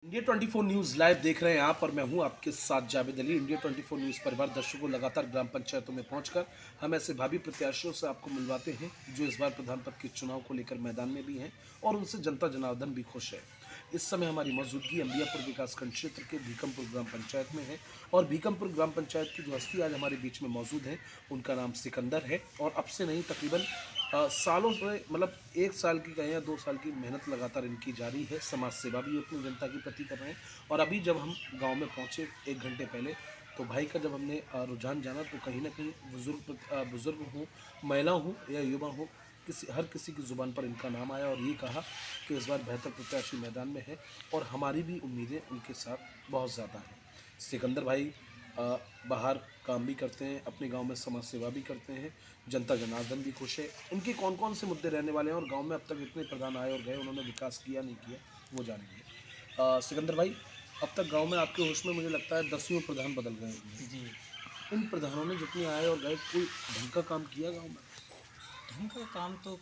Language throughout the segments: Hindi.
इंडिया 24 न्यूज़ लाइव देख रहे हैं आप और मैं हूं आपके साथ जावेद अली। इंडिया 24 न्यूज़ परिवार दर्शकों लगातार ग्राम पंचायतों में पहुंचकर हम ऐसे भावी प्रत्याशियों से आपको मिलवाते हैं जो इस बार प्रधान पद के चुनाव को लेकर मैदान में भी हैं और उनसे जनता जनार्दन भी खुश है। इस समय हमारी मौजूदगी अंबियापुर विकासखंड क्षेत्र के भीकमपुर ग्राम पंचायत में है और भीकमपुर ग्राम पंचायत की जो हस्ती आज हमारे बीच में मौजूद है उनका नाम सिकंदर है और अब से नहीं तकरीबन सालों से मतलब 1 साल की कहें या 2 साल की मेहनत लगातार इनकी जारी है। समाज सेवा भी अपनी जनता की प्रति कर रहे हैं और अभी जब हम गांव में पहुंचे 1 घंटे पहले तो भाई का जब हमने रुझान जाना तो कहीं ना कहीं बुजुर्ग हो, महिला हो या युवा हो, हर किसी की ज़ुबान पर इनका नाम आया और ये कहा कि इस बार बेहतर प्रत्याशी मैदान में है और हमारी भी उम्मीदें उनके साथ बहुत ज़्यादा हैं। सिकंदर भाई बाहर काम भी करते हैं, अपने गांव में समाज सेवा भी करते हैं, जनता जनार्दन भी खुश है। इनके कौन कौन से मुद्दे रहने वाले हैं और गांव में अब तक इतने प्रधान आए और गए, उन्होंने विकास किया नहीं किया, वो जानेंगे। सिकंदर भाई, अब तक गांव में आपके होश में मुझे लगता है 10 प्रधान बदल गए होंगे। जी। इन प्रधानों ने जितने आए और गए कोई ढंग का काम किया गाँव में? ढंग का काम तो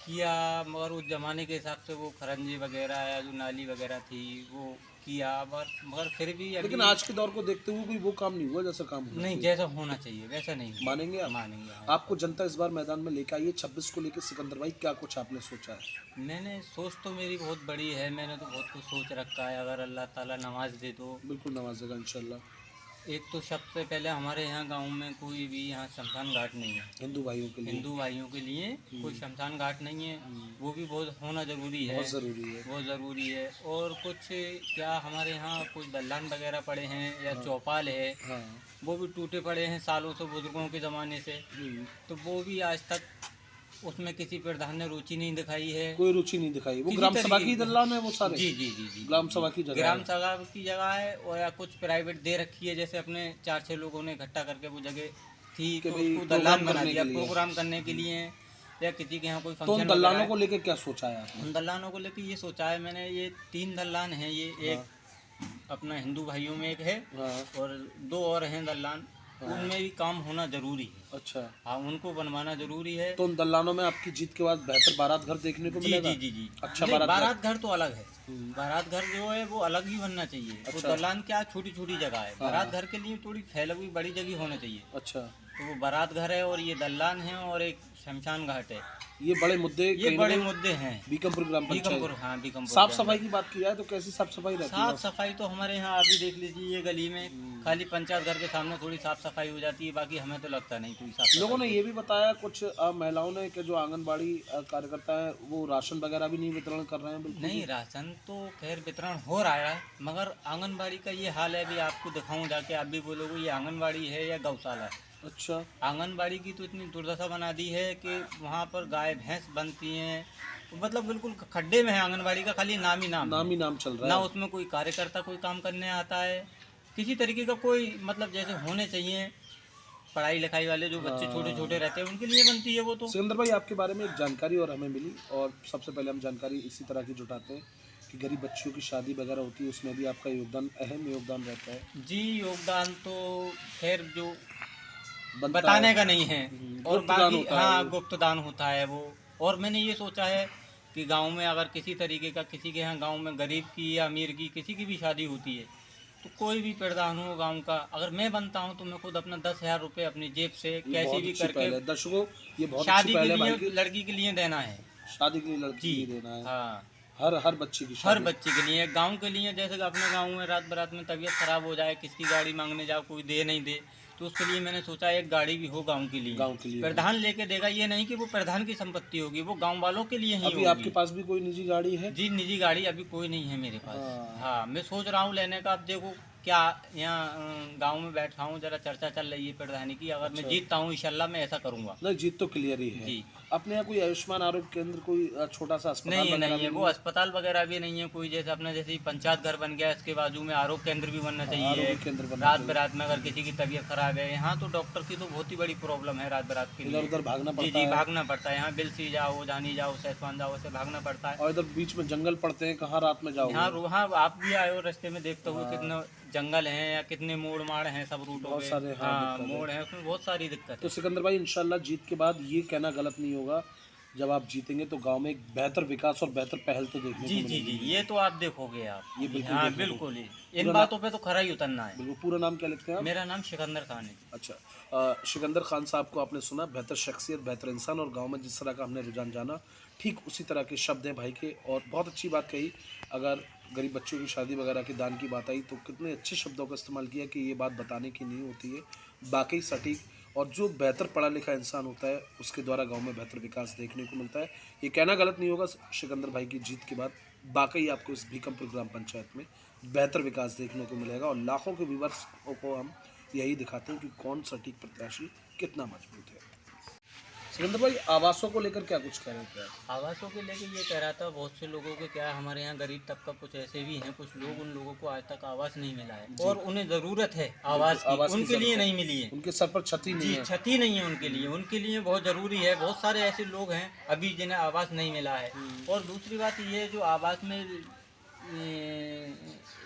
किया, मगर उस ज़माने के हिसाब से वो खरंजी वगैरह या जो नाली वगैरह थी वो किया, मगर फिर भी अभी लेकिन आज के दौर को देखते हुए कोई वो काम नहीं हुआ जैसा काम होना नहीं, चाहिए। जैसा होना चाहिए वैसा नहीं हुआ। मानेंगे आप? मानेंगे, हाँ। आपको जनता इस बार मैदान में लेकर आई है 26 को लेकर। सिकंदर भाई, क्या कुछ आपने सोचा है? मैंने सोच तो मेरी बहुत बड़ी है, मैंने तो बहुत कुछ सोच रखा है। अगर अल्लाह ताला नवाज दे तो बिल्कुल नवाजेगा इंशाल्लाह। एक तो सबसे पहले हमारे यहाँ गांव में कोई भी यहाँ शमशान घाट नहीं है। हिंदू भाइयों के लिए। हिंदू भाइयों के लिए कोई शमशान घाट नहीं है, वो भी बहुत होना ज़रूरी है। बहुत ज़रूरी है। बहुत ज़रूरी है। और कुछ क्या हमारे यहाँ कुछ दलान वगैरह पड़े हैं या चौपाल है, हाँ। वो भी टूटे पड़े हैं सालों से, बुजुर्गों के ज़माने से। तो वो भी आज तक उसमें किसी प्रधान ने रुचि नहीं दिखाई है। कोई रुचि नहीं दिखाई। वो किसी ग्राम सभा तरीके की दलान है वो सारे? जी जी जी जी ग्राम सभा की जगह ग्राम है। सभा की जगह है, और या कुछ प्राइवेट दे रखी है, जैसे अपने 4-6 लोगों ने इकट्ठा करके वो जगह थी कि तो भाई उसको दलान प्रोग्राम बना करने दिया के लिए। प्रोग्राम करने के लिए, या किसी के यहाँ कोई तो उन फंक्शन दलानों को लेकर क्या सोचा है आपने? उन दलानों को लेकर ये सोचा है मैंने, ये 3 दलान हैं। ये एक अपना हिंदू भाइयों में एक है हाँ। और 2 और हैं दलान, उनमें भी काम होना जरूरी है। अच्छा। हाँ, उनको बनवाना जरूरी है। तो उन दलानों में आपकी जीत के बाद बेहतर बारात घर देखने को जी मिलेगा? जी जी जी अच्छा। नहीं, बारात बारात घर तो अलग है। बारात घर जो है वो अलग ही बनना चाहिए। वो अच्छा। दलान क्या छोटी छोटी जगह है, बारात घर के लिए थोड़ी फैली हुई बड़ी जगह होना चाहिए। अच्छा। तो वो बारात घर है और ये दलान है और एक शमशान घाट है। ये बड़े मुद्दे, ये बड़े मुद्दे हैं। भीकमपुर ग्राम भीकमपुर, पंचायत। हाँ भीकमपुर। साफ सफाई की बात की जाए तो कैसी साफ सफाई रहती है? साफ सफाई तो हमारे यहाँ आप ही देख लीजिए, ये गली में खाली पंचायत घर के सामने थोड़ी साफ सफाई हो जाती है, बाकी हमें तो लगता नहीं कोई साफ लोगों ने सफाई। ये भी बताया कुछ महिलाओं ने कि जो आंगनबाड़ी कार्यकर्ता है वो राशन वगैरह भी नहीं वितरण कर रहे हैं। बिल्कुल नहीं, राशन तो खैर वितरण हो रहा है, मगर आंगनबाड़ी का ये हाल है, अभी आपको दिखाऊं जाके, आप भी बोलोगे ये आंगनबाड़ी है या गौशाला है। अच्छा। आंगनबाड़ी की तो इतनी दुर्दशा बना दी है कि वहाँ पर गाय भैंस बनती हैं, तो मतलब बिल्कुल खड्डे में है आंगनबाड़ी का, खाली नाम ही नाम नाम ही नाम चल रहा ना है। उसमें कोई कार्यकर्ता कोई काम करने आता है, किसी तरीके का कोई मतलब जैसे होने चाहिए पढ़ाई लिखाई वाले जो बच्चे छोटे छोटे रहते हैं उनके लिए बनती है वो तो। सिकंदर भाई, आपके बारे में एक जानकारी और हमें मिली और सबसे पहले हम जानकारी इसी तरह की जुटाते हैं कि गरीब बच्चियों की शादी वगैरह होती है, उसमें भी आपका योगदान, अहम योगदान रहता है। जी, योगदान तो खैर जो बनता बताने है। का नहीं है, और गुप्त दान बाकी होता है हाँ वो। गुप्त दान होता है वो। और मैंने ये सोचा है कि गांव में अगर किसी तरीके का किसी के यहाँ गांव में गरीब की या अमीर की किसी की भी शादी होती है तो कोई भी प्रधान हो गांव का, अगर मैं बनता हूं तो मैं खुद अपना 10,000 रुपये अपनी जेब से ये कैसे बहुत भी अच्छी करके पहल है। दर्शकों, ये बहुत शादी अच्छी के पहल है भाई लिए की। लड़की के लिए देना है। शादी के लिए लड़की के जी लिए देना है। हाँ, हर बच्ची की हर शादी। बच्चे के लिए, गांव के लिए। जैसे कि अपने गांव में रात बरात में तबीयत खराब हो जाए, किसकी गाड़ी मांगने जाओ कोई दे नहीं दे, तो उसके लिए मैंने सोचा एक गाड़ी भी हो गांव के लिए। गांव के लिए प्रधान लेके देगा, ये नहीं कि वो प्रधान की संपत्ति होगी, वो गांव वालों के लिए ही अभी होगी। आपके पास भी कोई निजी गाड़ी है? जी, निजी गाड़ी अभी कोई नहीं है मेरे पास। हाँ। हाँ, मैं सोच रहा हूँ लेने का। अब देखो क्या, यहाँ गांव में बैठा हूँ, जरा चर्चा चल रही है प्रधानी की। अगर मैं जीतता हूँ इंशाल्लाह मैं ऐसा करूँगा। नहीं, जीत तो क्लियर ही है। जी। अपने यहाँ कोई आयुष्मान आरोग्य केंद्र, कोई छोटा सा अस्पताल नहीं वगैरह नहीं भी है, वो अस्पताल वगैरह भी नहीं है कोई। जैसे अपना जैसे पंचायत घर बन गया, इसके बाजू में आरोग्य केंद्र भी बनना चाहिए। आरोग्य केंद्र बनना रात चाहिए। बरात में अगर किसी की तबीयत खराब है, यहाँ तो डॉक्टर की तो बहुत ही बड़ी प्रॉब्लम है रात बरात के लिए। इधर उधर भागना जी पड़ता जी, है। भागना पड़ता है। यहाँ बिलसी जाओ, जानी जाओ, सैसवान जाओ, ऐसे भागना पड़ता है। और इधर बीच में जंगल पड़ते हैं, कहाँ रात में जाओगे? यहाँ वहाँ आप भी आए हो, रास्ते में देखते हो कितने जंगल हैं या कितने मोड़ माड़ हैं सब रूटों बहुत पे। सारे, हाँ, हाँ, दिक्कत है। मोड़ हैं, उसमें बहुत सारी दिक्कत तो है। सिकंदर भाई, इंशाल्लाह जीत के बाद ये कहना गलत नहीं होगा जब आप जीतेंगे तो गांव में एक बेहतर विकास और बेहतर पहल तो देखने जी को जी मिलेगी। जी, ये तो आप देखोगे आप। ये बिल्कुल हाँ देखने को। बिल्कुल ही, पूरा इन ना- बातों पे तो खरा ही उतरना है। बिल्कुल। पूरा नाम क्या लिखते हैं आप? मेरा नाम सिकंदर खान है। अच्छा। सिकंदर खान साहब को आपने सुना, बेहतर शख्सियत, बेहतर इंसान, और गांव में जिस तरह का हमने रुझान जाना, ठीक उसी तरह के शब्द हैं भाई के। और बहुत अच्छी बात कही। अगर गरीब बच्चों की शादी वगैरह के दान की बात आई तो कितने अच्छे शब्दों का इस्तेमाल किया कि ये बात बताने की नहीं होती है, बाकी सटीक। और जो बेहतर पढ़ा लिखा इंसान होता है उसके द्वारा गांव में बेहतर विकास देखने को मिलता है। ये कहना गलत नहीं होगा, सिकंदर भाई की जीत के बाद वाकई आपको इस भीकमपुर ग्राम पंचायत में बेहतर विकास देखने को मिलेगा। और लाखों के व्यूवर्स को हम यही दिखाते हैं कि कौन सटीक प्रत्याशी कितना मजबूत है। सिकंदर भाई, आवासों को लेकर क्या कुछ कह रहे थे आप? आवासों के लेके ये कह रहा था, बहुत से लोगों के क्या है, हमारे यहाँ गरीब तबका कुछ ऐसे भी हैं, कुछ लोग, उन लोगों को आज तक आवास नहीं मिला है और उन्हें ज़रूरत है आवास आवास की, की उनके लिए जरूरत है। नहीं मिली है। उनके सर पर छती नहीं जी, है। क्षति नहीं है उनके लिए बहुत ज़रूरी है। बहुत सारे ऐसे लोग हैं अभी जिन्हें आवास नहीं मिला है। और दूसरी बात ये है, जो आवास में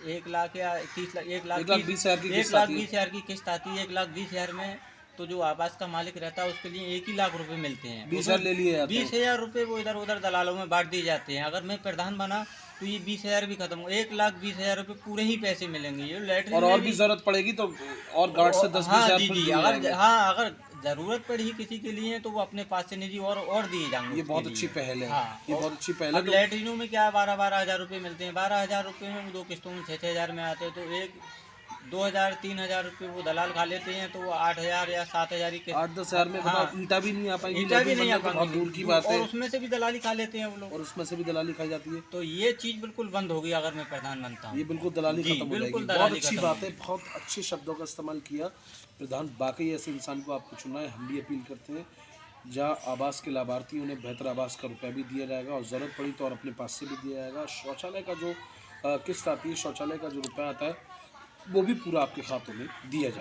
1 लाख या 30 लाख, 1,20,000 की किस्त 1,20,000 की किस्त आती है। 1,20,000 में तो जो आवास का मालिक रहता है उसके लिए 1 ही लाख रुपए मिलते हैं। 20,000 ले लिए जाते हैं। 20,000 रुपये वो इधर उधर दलालों में बांट दिए जाते हैं। अगर मैं प्रधान बना तो ये 20,000 भी खत्म हो, 1,20,000 रुपये पूरे ही पैसे मिलेंगे। ये लैटरिन और में भी जरूरत पड़ेगी तो और गार्ड से 10-20 हाँ हज़ार जी फिर जी, दिए अगर जाएंगे। अगर जरूरत पड़ी किसी के लिए तो वो अपने पास से निजी और दिए जाएंगे ये उसके बहुत लिए। अच्छी पहल है। हाँ, ये बहुत अच्छी पहल है। अब लैटरिनों में क्या 12-12 हज़ार रुपये मिलते हैं। 12,000 रुपये में 2 किस्तों में 6-6 हज़ार में आते हैं, तो 2,000-3,000 रुपये वो दलाल खा लेते हैं, तो वो 8,000 या 7,000 ही 8-10 हज़ार में हाँ, बताओ, ईंटा भी नहीं आ पाएंगी। ईंटा भी लेकिन नहीं आ मतलब बहुत पाएंगी। दूर की बात है। और उसमें से भी दलाली खा लेते हैं वो लोग। और उसमें से भी दलाली खाई जाती है। तो ये चीज़ बिल्कुल बंद होगी अगर मैं प्रधान बनता हूँ। ये बिल्कुल दलाली जी, खत्म हो बिल्कुल जाएगी। बहुत दलाली अच्छी खत्म बात है। होगी। बहुत अच्छे शब्दों का इस्तेमाल किया प्रधान। वाकई ऐसे इंसान को आपको चुनना है। हम भी अपील करते हैं, जहाँ आवास के लाभार्थी उन्हें बेहतर आवास का रुपया भी दिया जाएगा और ज़रूरत पड़ी तो और अपने पास से भी दिया जाएगा। शौचालय का जो किस्त आती है, शौचालय का जो रुपया आता है वो भी पूरा आपके खातों में दिया जाएगा।